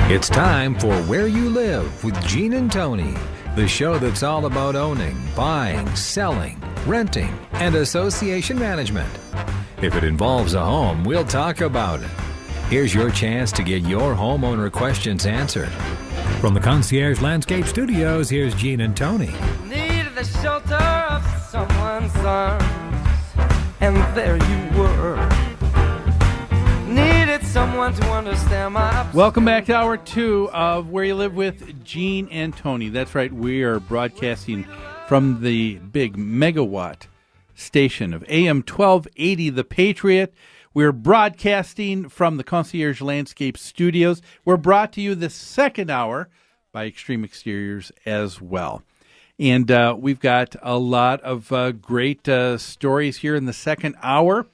It's time for Where You Live with Gene and Tony, the show that's all about owning, buying, selling, renting, and association management. If it involves a home, we'll talk about it. Here's your chance to get your homeowner questions answered. From the Concierge Landscape Studios, here's Gene and Tony. Needed the shelter of someone's arms, and there you were. Needed someone to understand my... Welcome back to Hour 2 of Where You Live with Gene and Tony. That's right, we are broadcasting from the big megawatt station of AM 1280, The Patriot. We're broadcasting from the Concierge Landscape Studios. We're brought to you the second hour by Extreme Exteriors as well. And we've got a lot of great stories here in the second hour.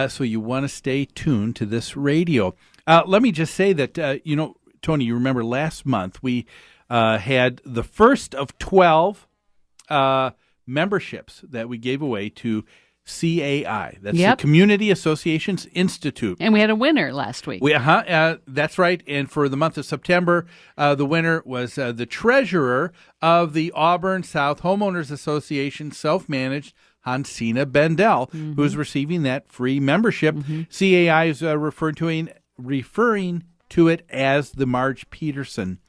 So you want to stay tuned to this radio. Let me just say that, Tony, you remember last month we had the first of 12 memberships that we gave away to CAI. That's the Community Associations Institute. And we had a winner last week. That's right. And for the month of September, the winner was the treasurer of the Auburn South Homeowners Association, self-managed, Hansina Bendel, who's receiving that free membership. CAI is referring to it as the Marge Peterson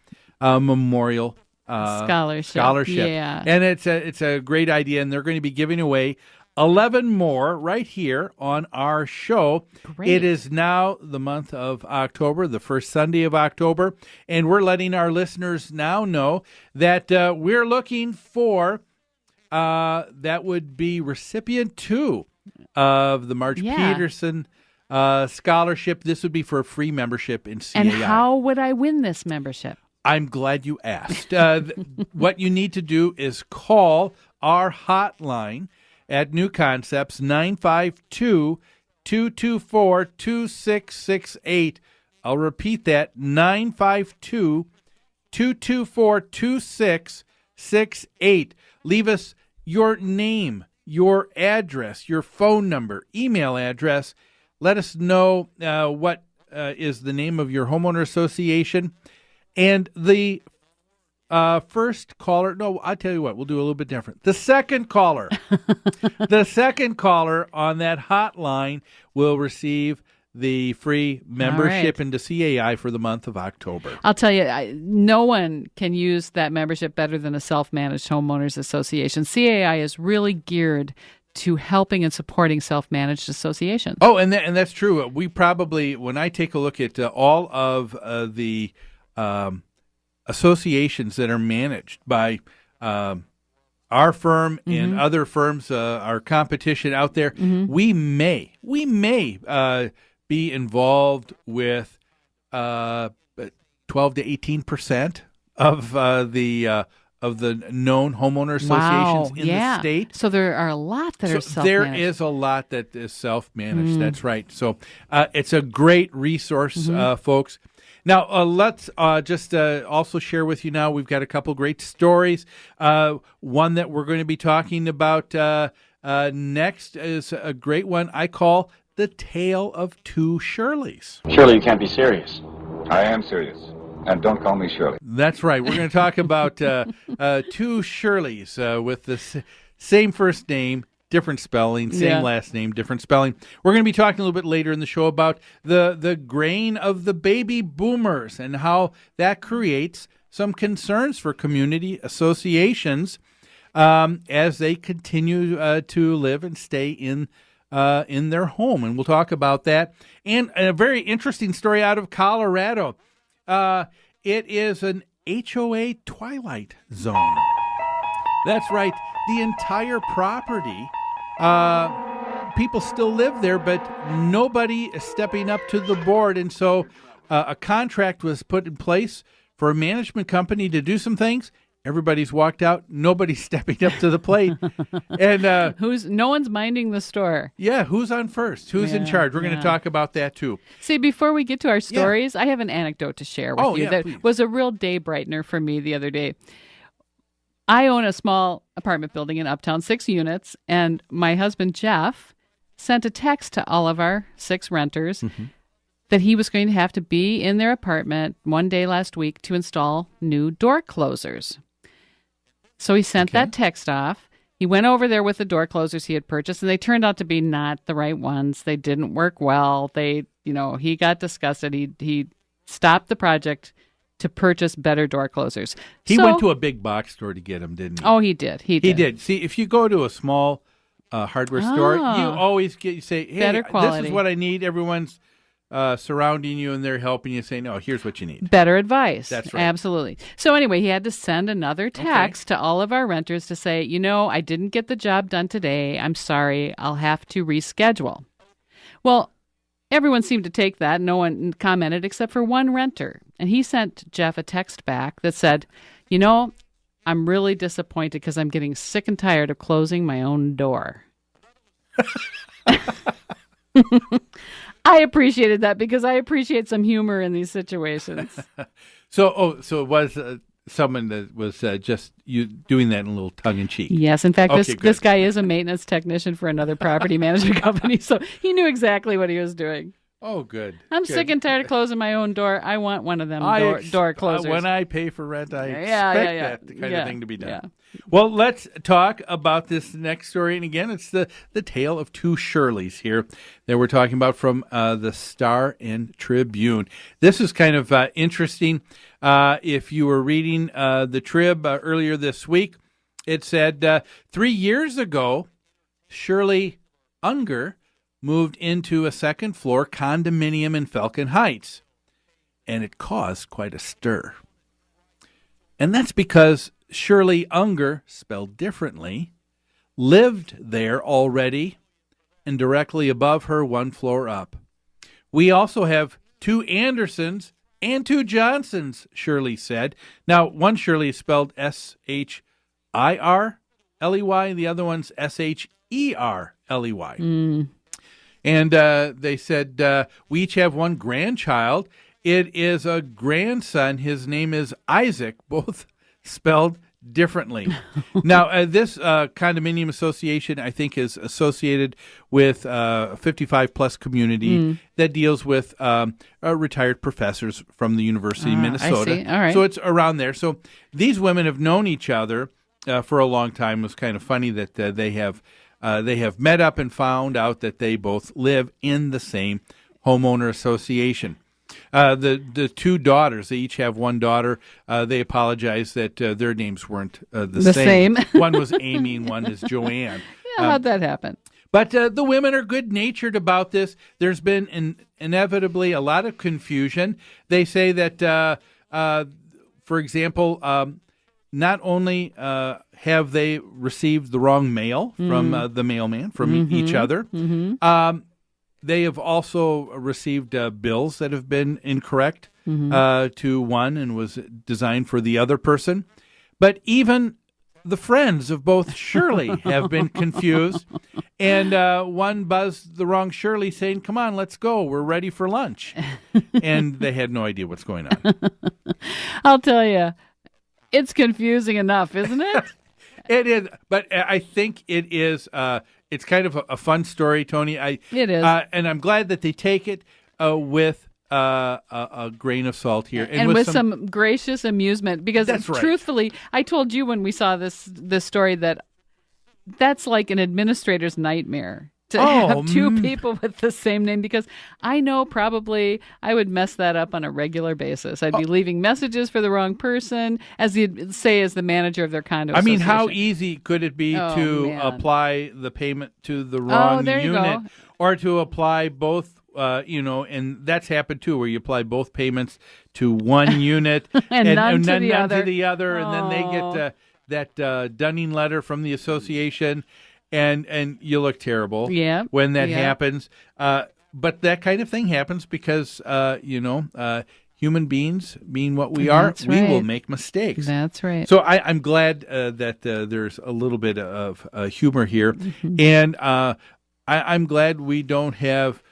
Memorial Scholarship. Yeah. And it's a great idea, and they're going to be giving away 11 more right here on our show. Great. It is now the month of October, the first Sunday of October, and we're letting our listeners now know that we're looking for that would be recipient 2 of the Marge Peterson Scholarship. This would be for a free membership in CAI. And how would I win this membership? I'm glad you asked. What you need to do is call our hotline at New Concepts, 952-224-2668. I'll repeat that, 952-224-2668. Leave us your name, your address, your phone number, email address. Let us know what is the name of your homeowner association. And the first caller, no, I'll tell you what, we'll do a little bit different. The second caller, the second caller on that hotline will receive the free membership into CAI for the month of October. I'll tell you, no one can use that membership better than a self-managed homeowners association. CAI is really geared to helping and supporting self-managed associations. Oh, and that's true. We probably, when I take a look at all of the associations that are managed by our firm and other firms, our competition out there, we may be involved with 12 to 18% of the known homeowner associations in the state. So there are a lot that are self-managed. There is a lot that is self-managed. That's right. So it's a great resource, folks. Now, let's just also share with you now, we've got a couple great stories. One that we're going to be talking about next is a great one I call The Tale of Two Shirleys. Surely you can't be serious. I am serious. And don't call me Shirley. That's right. We're going to talk about two Shirleys with the same first name, different spelling, same last name, different spelling. We're going to be talking a little bit later in the show about the grain of the baby boomers and how that creates some concerns for community associations as they continue to live and stay in their home. And we'll talk about that. And a very interesting story out of Colorado. It is an HOA twilight zone. That's right. The entire property, people still live there, but nobody is stepping up to the board. And so a contract was put in place for a management company to do some things. Everybody's walked out. Nobody's stepping up to the plate. And no one's minding the store. Yeah, who's on first? Who's in charge? We're going to talk about that too. See, before we get to our stories, I have an anecdote to share with you that please. was a real day brightener for me the other day. I own a small apartment building in Uptown, 6 units, and my husband, Jeff, sent a text to all of our 6 renters that he was going to have to be in their apartment one day last week to install new door closers. So he sent that text off. He went over there with the door closers he had purchased, and they turned out to be not the right ones. They didn't work well. He got disgusted. He stopped the project to purchase better door closers. He went to a big box store to get them, didn't he? Oh, he did. He did. See, if you go to a small hardware store, you always say, hey, better quality. This is what I need. Everyone's surrounding you, and they're helping you say, no, here's what you need. Better advice. That's right. Absolutely. So anyway, he had to send another text to all of our renters to say, I didn't get the job done today. I'm sorry. I'll have to reschedule. Well, everyone seemed to take that. No one commented except for one renter. And he sent Jeff a text back that said, I'm really disappointed because I'm getting sick and tired of closing my own door. I appreciated that because I appreciate some humor in these situations. So it was someone that was just you doing that in a little tongue-in-cheek. Yes. In fact, this guy is a maintenance technician for another property management company, so he knew exactly what he was doing. Oh, good. I'm sick and tired of closing my own door. I want one of them door closers. When I pay for rent, I expect that kind of thing to be done. Yeah. Well, let's talk about this next story. And again, it's the tale of two Shirleys here that we're talking about from the Star and Tribune. This is kind of interesting. If you were reading the Trib earlier this week, it said 3 years ago, Shirley Unger moved into a second-floor condominium in Falcon Heights, and it caused quite a stir. And that's because Shirley Unger, spelled differently, lived there already, and directly above her, one floor up. We also have two Andersons and two Johnsons, Shirley said. Now, one Shirley is spelled Shirley, and the other one's Sherley. And they said, we each have one grandchild. It is a grandson. His name is Isaac, both spelled differently. Now, this condominium association, I think, is associated with a 55-plus community that deals with retired professors from the University of Minnesota. I see. All right. So it's around there. So these women have known each other for a long time. It was kind of funny that they have met up and found out that they both live in the same homeowner association. The two daughters, they each have one daughter. They apologize that their names weren't the same. One was Amy and one is Joanne. Yeah, how'd that happen? But the women are good-natured about this. There's been inevitably a lot of confusion. They say that, for example, not only have they received the wrong mail from the mailman, from each other, they have also received bills that have been incorrect to one and was designed for the other person. But even the friends of both Shirley have been confused. And one buzzed the wrong Shirley saying, come on, let's go. We're ready for lunch. And they had no idea what's going on. I'll tell you, it's confusing enough, isn't it? It is, but I think it is. It's kind of a fun story, Tony. It is, and I'm glad that they take it with a grain of salt here, and with some gracious amusement. Because truthfully, I told you when we saw this story that's like an administrator's nightmare. To have two people with the same name, because I know probably I would mess that up on a regular basis. I'd be leaving messages for the wrong person, as you'd say, as the manager of their condo association. I mean, how easy could it be to apply the payment to the wrong unit, or to apply both? And that's happened too, where you apply both payments to one unit and none to the other, and then they get that dunning letter from the association. And you look terrible when that happens. But that kind of thing happens because, human beings, being what we are, we will make mistakes. That's right. So I'm glad that there's a little bit of humor here. And I'm glad we don't have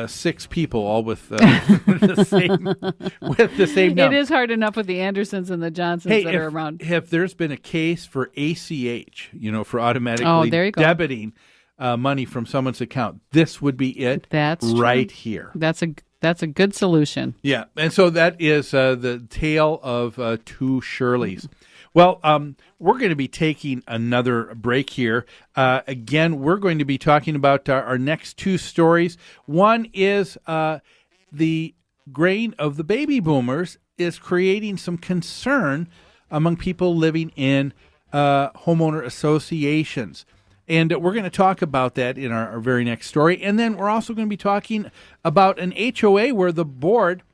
6 people all with the same number. It is hard enough with the Andersons and the Johnsons that are around. If there's been a case for ACH, for automatically debiting money from someone's account, this would be it. That's right true. here. That's a good solution. Yeah, and so that is the tale of two Shirleys. Well, we're going to be taking another break here. Again, we're going to be talking about our next two stories. One is the grain of the baby boomers is creating some concern among people living in homeowner associations. And we're going to talk about that in our very next story. And then we're also going to be talking about an HOA where the board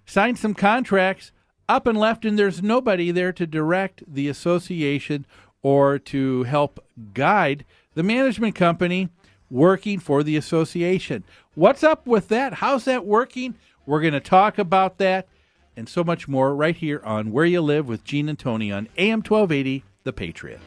signed some contracts up and left, and there's nobody there to direct the association or to help guide the management company working for the association. What's up with that? How's that working? We're going to talk about that and so much more right here on Where You Live with Gene and Tony on AM 1280, The Patriot.